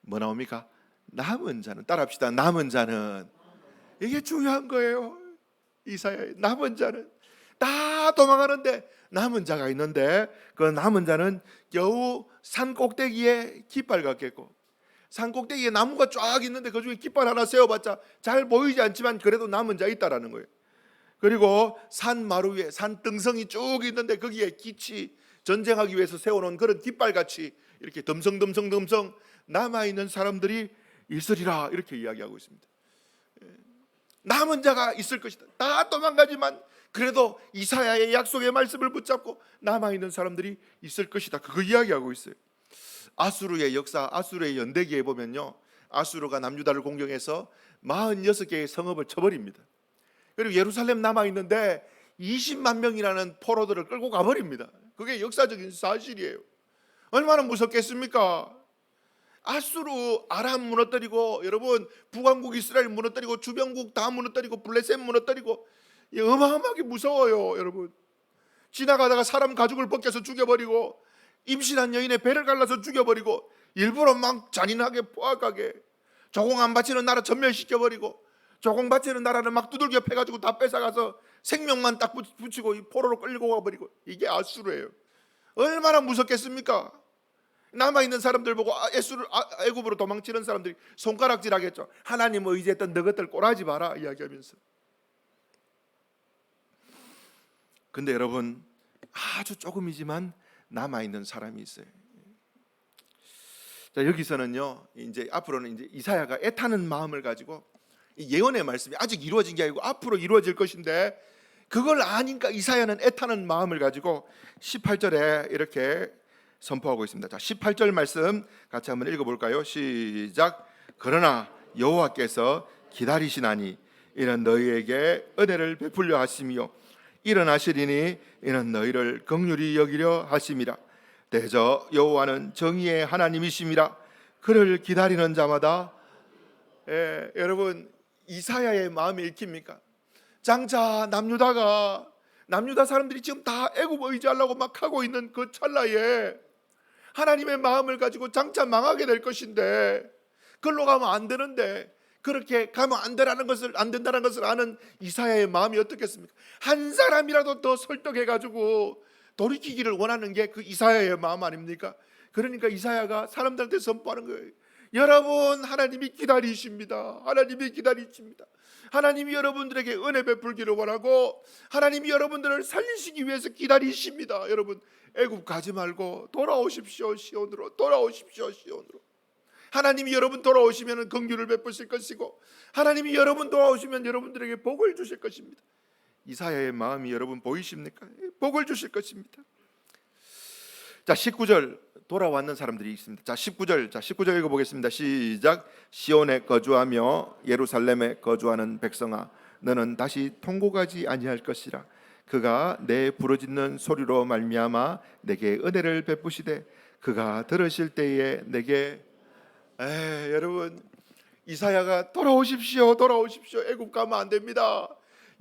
Speaker 1: 뭐 나옵니까? 남은 자는, 따라합시다. 남은 자는. 이게 중요한 거예요. 이사야의 남은 자는. 다 도망가는데 남은 자가 있는데, 그 남은 자는 겨우 산 꼭대기에 깃발 같겠고, 산 꼭대기에 나무가 쫙 있는데 그 중에 깃발 하나 세워봤자 잘 보이지 않지만 그래도 남은 자 있다라는 거예요. 그리고 산 마루 위에 산 등성이 쭉 있는데 거기에 기치, 전쟁하기 위해서 세워놓은 그런 깃발같이 이렇게 덤성덤성 남아있는 사람들이 있으리라. 이렇게 이야기하고 있습니다. 남은 자가 있을 것이다. 다 도망가지만 그래도 이사야의 약속의 말씀을 붙잡고 남아있는 사람들이 있을 것이다. 그거 이야기하고 있어요. 아수르의 역사, 아수르의 연대기에 보면요, 아수르가 남유다를 공격해서 46개의 성읍을 쳐버립니다. 그리고 예루살렘 남아있는데 20만 명이라는 포로들을 끌고 가버립니다. 그게 역사적인 사실이에요. 얼마나 무섭겠습니까? 아수르 아람 무너뜨리고, 여러분 북왕국 이스라엘 무너뜨리고, 주변국 다 무너뜨리고, 블레셋 무너뜨리고, 어마어마하게 무서워요. 여러분 지나가다가 사람 가죽을 벗겨서 죽여버리고, 임신한 여인의 배를 갈라서 죽여버리고, 일부러 막 잔인하게 포악하게 조공 안 바치는 나라 전멸시켜버리고, 조공 바치는 나라를 막 두들겨 패가지고 다 뺏어가서 생명만 딱 붙이고 포로로 끌고 가버리고. 이게 아수르예요. 얼마나 무섭겠습니까? 남아있는 사람들 보고 애굽으로 도망치는 사람들이 손가락질하겠죠. 하나님 의지했던 너것들 꼴하지 마라 이야기하면서. 근데 여러분 아주 조금이지만 남아있는 사람이 있어요. 자, 여기서는요, 이제 앞으로는 이제 이사야가 애타는 마음을 가지고, 이 예언의 말씀이 아직 이루어진 게 아니고 앞으로 이루어질 것인데, 그걸 아니까 이사야는 애타는 마음을 가지고 18절에 이렇게 선포하고 있습니다. 자, 18절 말씀 같이 한번 읽어볼까요? 시작. 그러나 여호와께서 기다리시나니 이는 너희에게 은혜를 베풀려 하심이요 일어나시리니 이는 너희를 긍휼히 여기려 하심이라. 대저 여호와는 정의의 하나님이심이라. 그를 기다리는 자마다. 여러분, 이사야의 마음이 읽힙니까? 장차 남유다 사람들이 지금 다 애굽 의지하려고 막 하고 있는 그 찰나에 하나님의 마음을 가지고 장차 망하게 될 것인데, 그걸로 가면 안 되는데, 그렇게 가면 안 된다는 것을 아는 이사야의 마음이 어떻겠습니까? 한 사람이라도 더 설득해 가지고 돌이키기를 원하는 게 그 이사야의 마음 아닙니까? 그러니까 이사야가 사람들한테 선포하는 거예요. 여러분, 하나님이 기다리십니다. 하나님이 기다리십니다. 하나님이 여러분들에게 은혜 베풀기를 원하고 하나님이 여러분들을 살리시기 위해서 기다리십니다. 여러분, 애굽 가지 말고 돌아오십시오. 시온으로 돌아오십시오. 시온으로. 하나님이 여러분 돌아오시면 긍휼을 베푸실 것이고 하나님이 여러분 돌아오시면 여러분들에게 복을 주실 것입니다. 이사야의 마음이 여러분 보이십니까? 복을 주실 것입니다. 자, 19절 돌아왔는 사람들이 있습니다. 자, 19절 읽어보겠습니다. 시작. 시온에 거주하며 예루살렘에 거주하는 백성아, 너는 다시 통곡하지 아니할 것이라. 그가 내 부르짖는 소리로 말미암아 내게 은혜를 베푸시되 그가 들으실 때에 내게. 여러분, 이사야가 돌아오십시오. 애굽 가면 안 됩니다.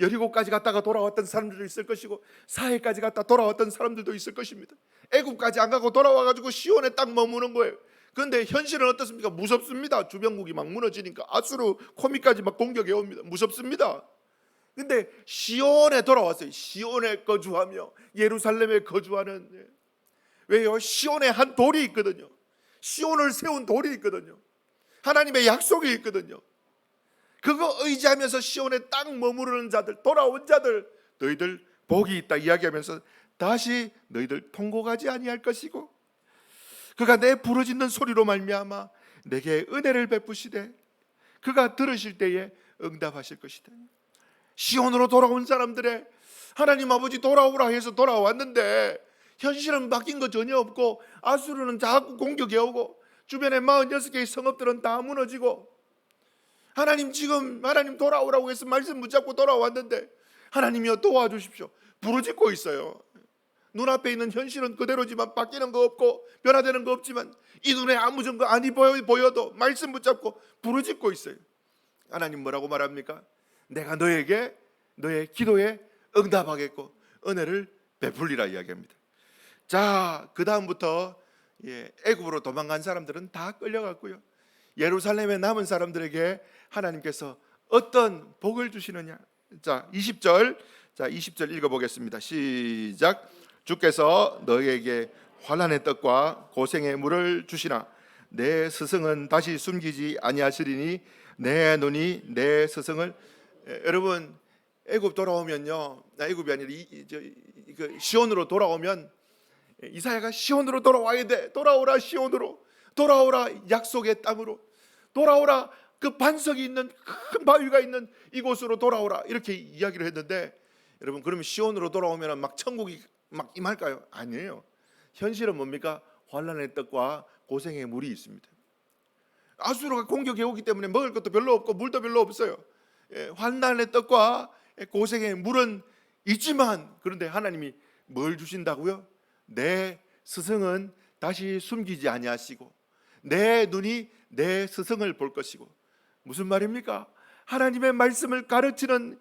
Speaker 1: 여리고까지 갔다가 돌아왔던 사람들도 있을 것이고 사해까지 갔다 돌아왔던 사람들도 있을 것입니다. 애굽까지 안 가고 돌아와가지고 시온에 딱 머무는 거예요. 그런데 현실은 어떻습니까? 무섭습니다. 주변국이 막 무너지니까 아수르 코미까지 막 공격해 옵니다. 무섭습니다. 근데 시온에 돌아왔어요. 시온에 거주하며 예루살렘에 거주하는. 왜요? 시온에 한 돌이 있거든요. 시온을 세운 돌이 있거든요. 하나님의 약속이 있거든요. 그거 의지하면서 시온에 딱 머무르는 자들, 돌아온 자들, 너희들 복이 있다 이야기하면서 다시 너희들 통곡하지 아니할 것이고 그가 내 부르짖는 소리로 말미암아 내게 은혜를 베푸시되 그가 들으실 때에 응답하실 것이다. 시온으로 돌아온 사람들의 하나님 아버지 돌아오라 해서 돌아왔는데 현실은 바뀐 거 전혀 없고 아수르는 자꾸 공격해 오고 주변에 46개의 성읍들은 다 무너지고 하나님 돌아오라고 해서 말씀 붙잡고 돌아왔는데 하나님이여 도와주십시오. 부르짖고 있어요. 눈앞에 있는 현실은 그대로지만 바뀌는 거 없고 변화되는 거 없지만 이 눈에 아무 증거 아니 보여도 말씀 붙잡고 부르짖고 있어요. 하나님 뭐라고 말합니까? 내가 너의 기도에 응답하겠고 은혜를 베풀리라 이야기합니다. 자, 그 다음부터 애굽으로 도망간 사람들은 다 끌려갔고요. 예루살렘에 남은 사람들에게 하나님께서 어떤 복을 주시느냐. 자, 20절 읽어보겠습니다. 시작. 주께서 너희에게 환난의 떡과 고생의 물을 주시나 내 스승은 다시 숨기지 아니하시리니 내 눈이 내 스승을. 여러분, 애굽 돌아오면요, 애굽이 아니라 시온으로 돌아오면 이사야가 시온으로 돌아와야 돼. 돌아오라 시온으로, 돌아오라 약속의 땅으로, 돌아오라 그 반석이 있는 큰 바위가 있는 이곳으로 돌아오라 이렇게 이야기를 했는데 여러분, 그러면 시온으로 돌아오면 막 천국이 막 임할까요? 아니에요. 현실은 뭡니까? 환난의 떡과 고생의 물이 있습니다. 아수르가 공격해 오기 때문에 먹을 것도 별로 없고 물도 별로 없어요. 환난의 떡과 고생의 물은 있지만 그런데 하나님이 뭘 주신다고요? 내 스승은 다시 숨기지 아니하시고 내 눈이 내 스승을 볼 것이고. 무슨 말입니까? 하나님의 말씀을 가르치는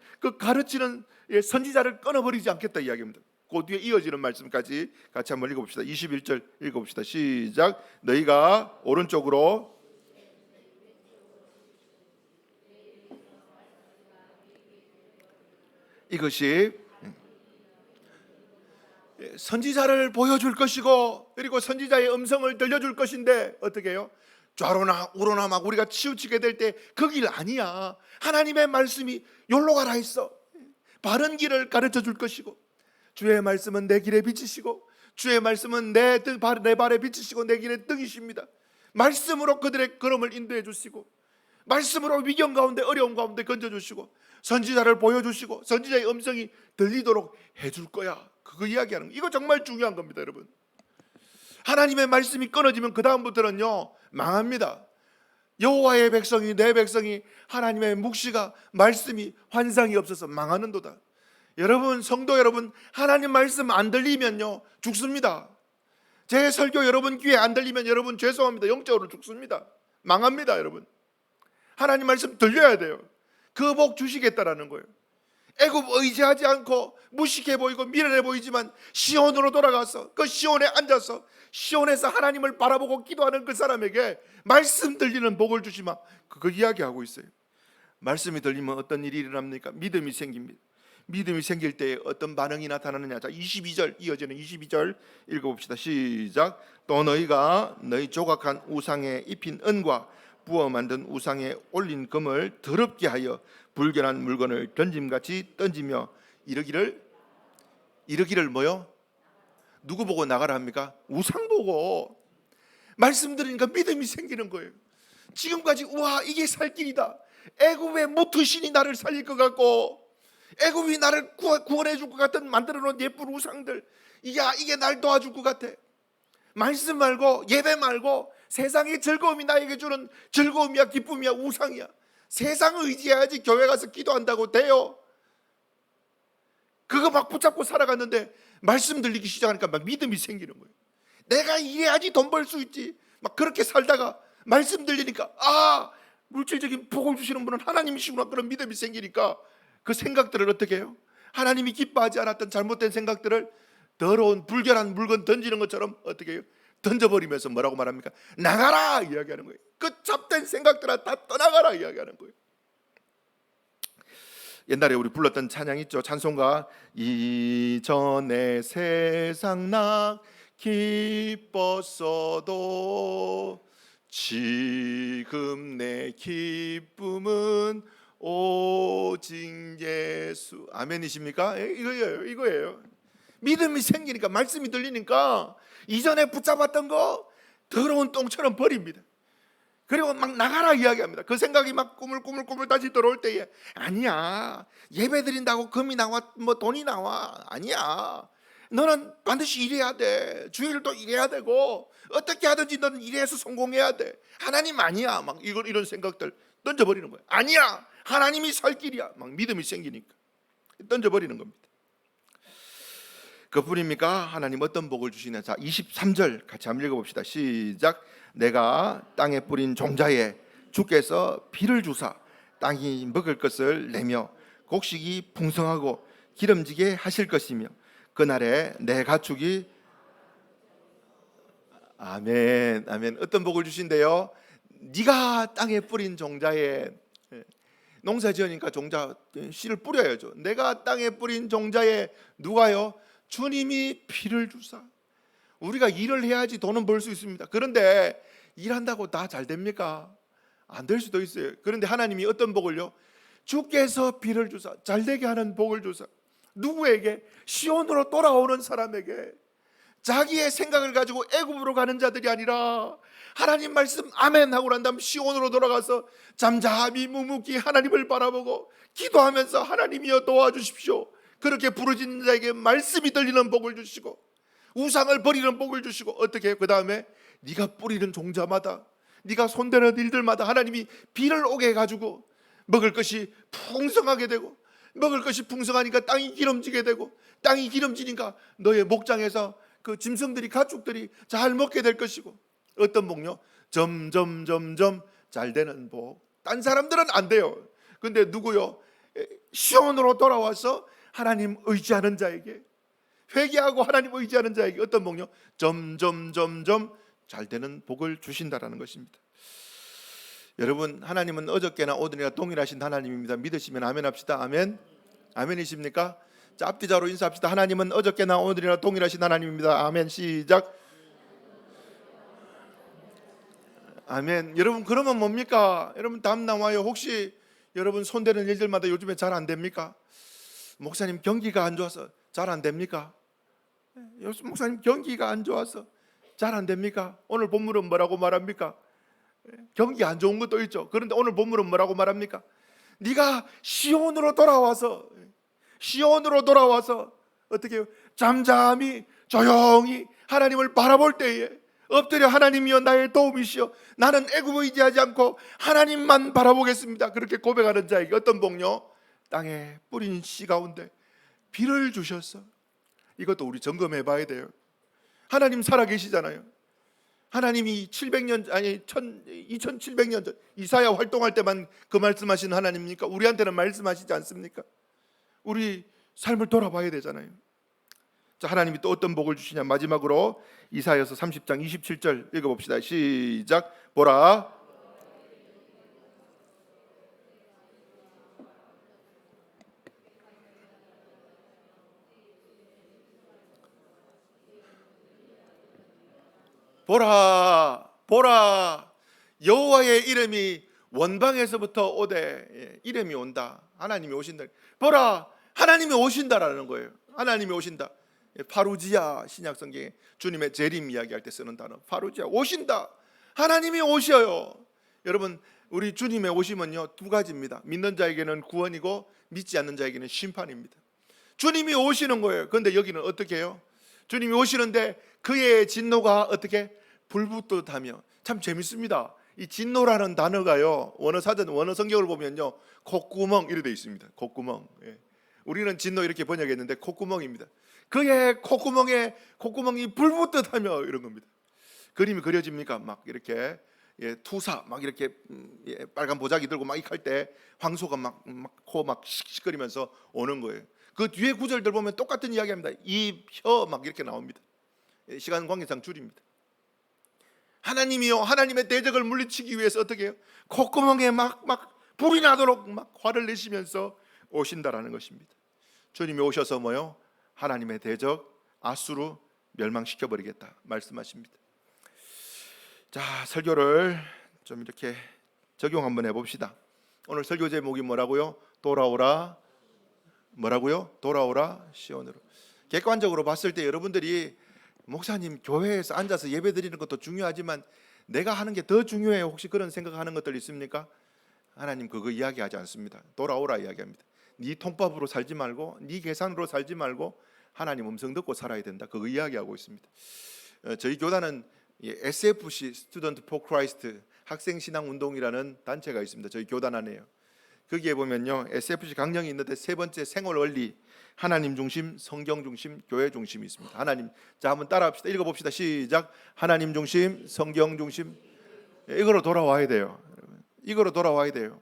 Speaker 1: 선지자를 끊어버리지 않겠다 이야기입니다. 그 뒤에 이어지는 말씀까지 같이 한번 읽어봅시다. 21절 읽어봅시다. 시작. 너희가 오른쪽으로 이것이 선지자를 보여줄 것이고 그리고 선지자의 음성을 들려줄 것인데 어떻게 해요? 좌로나 우로나 막 우리가 치우치게 될 때 그 길 아니야. 하나님의 말씀이 여기로 가라 했어. 바른 길을 가르쳐 줄 것이고 주의 말씀은 내 길에 비치시고 주의 말씀은 내 발에 비치시고 내 길에 등이십니다. 말씀으로 그들의 걸음을 인도해 주시고 말씀으로 위경 가운데 어려움 가운데 건져주시고 선지자를 보여주시고 선지자의 음성이 들리도록 해줄 거야. 그거 이야기하는 거. 이거 정말 중요한 겁니다, 여러분. 하나님의 말씀이 끊어지면 그 다음부터는요 망합니다. 여호와의 백성이 내 백성이 하나님의 묵시가 말씀이 환상이 없어서 망하는도다. 여러분, 성도 여러분, 하나님 말씀 안 들리면요 죽습니다. 제 설교 여러분 귀에 안 들리면 여러분 죄송합니다. 영적으로 죽습니다. 망합니다. 여러분, 하나님 말씀 들려야 돼요. 그 복 주시겠다라는 거예요. 애굽 의지하지 않고 무식해 보이고 미련해 보이지만 시온으로 돌아가서 그 시온에 앉아서 시온에서 하나님을 바라보고 기도하는 그 사람에게 말씀 들리는 복을 주시마, 그거 이야기하고 있어요. 말씀이 들리면 어떤 일이 일어납니까? 믿음이 생깁니다. 믿음이 생길 때 어떤 반응이 나타나느냐. 자, 22절, 이어지는 22절 읽어봅시다. 시작. 또 너희가 너희 조각한 우상에 입힌 은과 부어 만든 우상에 올린 금을 더럽게 하여 불결한 물건을 던짐같이 던지며 이르기를 뭐요? 누구 보고 나가라 합니까? 우상 보고. 말씀 들으니까 믿음이 생기는 거예요. 지금까지 우와, 이게 살 길이다. 애굽의 무트신이 나를 살릴 것 같고 애굽이 나를 구원해 줄 것 같은 만들어 놓은 예쁜 우상들, 이게 날 도와줄 것 같아. 말씀 말고 예배 말고 세상의 즐거움이 나에게 주는 즐거움이야, 기쁨이야, 우상이야. 세상을 의지해야지 교회 가서 기도한다고 돼요. 그거 막 붙잡고 살아갔는데 말씀 들리기 시작하니까 막 믿음이 생기는 거예요. 내가 일해야지 돈 벌 수 있지. 막 그렇게 살다가 말씀 들리니까 물질적인 복을 주시는 분은 하나님이시구나. 그런 믿음이 생기니까 그 생각들을 어떻게 해요? 하나님이 기뻐하지 않았던 잘못된 생각들을 더러운 불결한 물건 던지는 것처럼 어떻게 해요? 던져버리면서 뭐라고 말합니까? 나가라 이야기하는 거예요. 그 잡된 생각들아 다 떠나가라 이야기하는 거예요. 옛날에 우리 불렀던 찬양 있죠. 찬송가 이전에 세상 나 기뻤어도 지금 내 기쁨은 오직 예수. 아멘이십니까? 이거예요. 믿음이 생기니까, 말씀이 들리니까 이전에 붙잡았던 거 더러운 똥처럼 버립니다. 그리고 막 나가라 이야기합니다. 그 생각이 막 꾸물꾸물 다시 들어올 때에 아니야, 예배 드린다고 금이 나와 뭐 돈이 나와, 아니야, 너는 반드시 일해야 돼. 주일도 일해야 되고 어떻게 하든지 너는 일해서 성공해야 돼. 하나님 아니야, 막 이런 생각들 던져버리는 거예요. 아니야, 하나님이 살 길이야. 막 믿음이 생기니까 던져버리는 겁니다. 그뿐입니까? 하나님 어떤 복을 주시냐. 자, 23절 같이 한번 읽어봅시다. 시작. 내가 땅에 뿌린 종자에 주께서 비를 주사 땅이 먹을 것을 내며 곡식이 풍성하고 기름지게 하실 것이며 그날에 내 가축이 아멘. 어떤 복을 주신대요? 네가 땅에 뿌린 종자에, 농사 지으니까 종자 씨를 뿌려야죠. 내가 땅에 뿌린 종자에 누가요? 주님이 비를 주사. 우리가 일을 해야지 돈은 벌 수 있습니다. 그런데 일한다고 다 잘 됩니까? 안 될 수도 있어요. 그런데 하나님이 어떤 복을요? 주께서 비를 주사, 잘 되게 하는 복을 주사. 누구에게? 시온으로 돌아오는 사람에게. 자기의 생각을 가지고 애굽으로 가는 자들이 아니라 하나님 말씀 아멘 하고 난 다음 시온으로 돌아가서 잠잠히 묵묵히 하나님을 바라보고 기도하면서 하나님이여 도와주십시오, 그렇게 부르짖는 자에게 말씀이 들리는 복을 주시고 우상을 버리는 복을 주시고 어떻게 해요? 그 다음에 네가 뿌리는 종자마다, 네가 손대는 일들마다 하나님이 비를 오게 해가지고 먹을 것이 풍성하게 되고, 먹을 것이 풍성하니까 땅이 기름지게 되고, 땅이 기름지니까 너의 목장에서 그 짐승들이, 가축들이 잘 먹게 될 것이고, 어떤 복요? 점점 잘 되는 복. 딴 사람들은 안 돼요. 근데 누구요? 시온으로 돌아와서 하나님 의지하는 자에게, 회개하고 하나님 의지하는 자에게 어떤 복요? 점점 잘 되는 복을 주신다라는 것입니다. 여러분, 하나님은 어저께나 오늘이나 동일하신 하나님입니다. 믿으시면 아멘 합시다. 아멘. 아멘이십니까? 자, 앞뒤자로 인사합시다. 하나님은 어저께나 오늘이나 동일하신 하나님입니다. 아멘. 시작. 아멘. 여러분, 그러면 뭡니까? 여러분, 답 나와요. 혹시 여러분 손대는 일들마다 요즘에 잘 안 됩니까? 목사님 경기가 안 좋아서 잘 안 됩니까? 목사님 경기가 안 좋아서 잘 안 됩니까? 오늘 본문은 뭐라고 말합니까? 경기 안 좋은 것도 있죠. 그런데 오늘 본문은 뭐라고 말합니까? 네가 시온으로 돌아와서 어떻게 해요? 잠잠히 조용히 하나님을 바라볼 때에 엎드려 하나님이여 나의 도움이시여 나는 애굽을 의지하지 않고 하나님만 바라보겠습니다, 그렇게 고백하는 자에게 어떤 복요? 땅에 뿌린 씨 가운데 비를 주셨어. 이것도 우리 점검해 봐야 돼요. 하나님 살아계시잖아요. 하나님이 700년 아니 2700년 전 이사야 활동할 때만 그 말씀하시는 하나님입니까? 우리한테는 말씀하시지 않습니까? 우리 삶을 돌아봐야 되잖아요. 자, 하나님이 또 어떤 복을 주시냐. 마지막으로 이사야서 30장 27절 읽어봅시다. 시작. 보라, 보라, 보라, 여호와의 이름이 원방에서부터 오되, 이름이 온다. 하나님이 오신다. 보라, 하나님이 오신다라는 거예요. 하나님이 오신다. 파루지아, 신약 성경에 주님의 재림 이야기할 때 쓰는 단어. 파루지아, 오신다. 하나님이 오셔요. 여러분, 우리 주님의 오심은요 두 가지입니다. 믿는 자에게는 구원이고 믿지 않는 자에게는 심판입니다. 주님이 오시는 거예요. 그런데 여기는 어떻게 해요? 주님이 오시는데 그의 진노가 어떻게 불붙듯하며. 참 재밌습니다. 이 진노라는 단어가요, 원어 사전, 원어 성경을 보면요, 콧구멍 이렇게 되어 있습니다. 콧구멍. 예. 우리는 진노 이렇게 번역했는데 콧구멍입니다. 그의 콧구멍이 불붙듯하며 이런 겁니다. 그림이 그려집니까? 막 이렇게 투사 막 이렇게 빨간 보자기 들고 막 이렇게 할 때 황소가 막 코 막 씩씩거리면서 오는 거예요. 그 뒤에 구절들 보면 똑같은 이야기합니다. 입, 혀 막 이렇게 나옵니다. 시간 관계상 줄입니다. 하나님이요, 하나님의 대적을 물리치기 위해서 어떻게 해요? 콧구멍에 막 불이 나도록 막 화를 내시면서 오신다라는 것입니다. 주님이 오셔서 뭐요? 하나님의 대적 아수르 멸망시켜 버리겠다 말씀하십니다. 자, 설교를 좀 이렇게 적용 한번 해봅시다. 오늘 설교 제목이 뭐라고요? 돌아오라. 뭐라고요? 돌아오라 시온으로. 객관적으로 봤을 때 여러분들이 목사님 교회에서 앉아서 예배 드리는 것도 중요하지만 내가 하는 게 더 중요해요. 혹시 그런 생각하는 것들 있습니까? 하나님 그거 이야기하지 않습니다. 돌아오라 이야기합니다. 네 통밥으로 살지 말고 네 계산으로 살지 말고 하나님 음성 듣고 살아야 된다. 그거 이야기하고 있습니다. 저희 교단은 SFC Student for Christ 학생신앙운동이라는 단체가 있습니다. 저희 교단 안에요. 거기에 보면요 SFC 강령이 있는데 세 번째 생활 원리, 하나님 중심, 성경 중심, 교회 중심이 있습니다. 하나님, 자 한번 따라합시다. 읽어봅시다. 시작. 하나님 중심, 성경 중심. 이거로 돌아와야 돼요. 이거로 돌아와야 돼요.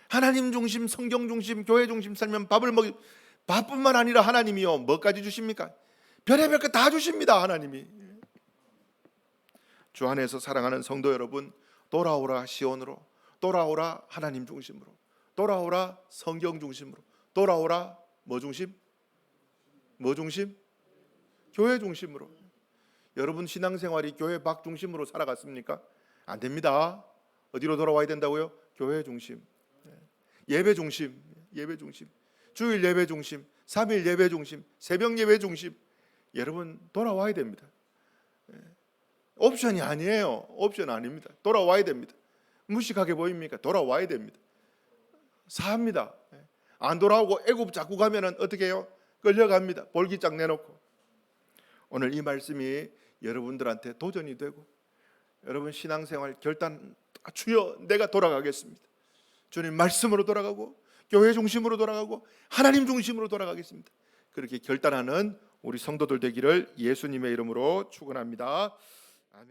Speaker 1: 하나님 중심, 성경 중심, 교회 중심 살면 밥뿐만 아니라 하나님이요 뭐까지 주십니까? 별의별 거 다 주십니다. 하나님이. 주 안에서 사랑하는 성도 여러분, 돌아오라 시온으로, 돌아오라 하나님 중심으로, 돌아오라 성경 중심으로, 돌아오라 뭐 중심? 뭐 중심? 교회 중심으로. 여러분 신앙생활이 교회 밖 중심으로 살아갔습니까? 안 됩니다. 어디로 돌아와야 된다고요? 교회 중심, 예배 중심, 예배 중심, 주일 예배 중심, 3일 예배 중심, 새벽 예배 중심. 여러분 돌아와야 됩니다. 옵션이 아니에요. 옵션 아닙니다. 돌아와야 됩니다. 무식하게 보입니까? 돌아와야 됩니다. 사합니다. 안 돌아오고 애굽 자꾸 가면은 어떻게 해요? 끌려갑니다. 볼기짝 내놓고. 오늘 이 말씀이 여러분들한테 도전이 되고 여러분 신앙생활 결단, 주여 내가 돌아가겠습니다. 주님 말씀으로 돌아가고 교회 중심으로 돌아가고 하나님 중심으로 돌아가겠습니다. 그렇게 결단하는 우리 성도들 되기를 예수님의 이름으로 축원합니다. 아멘.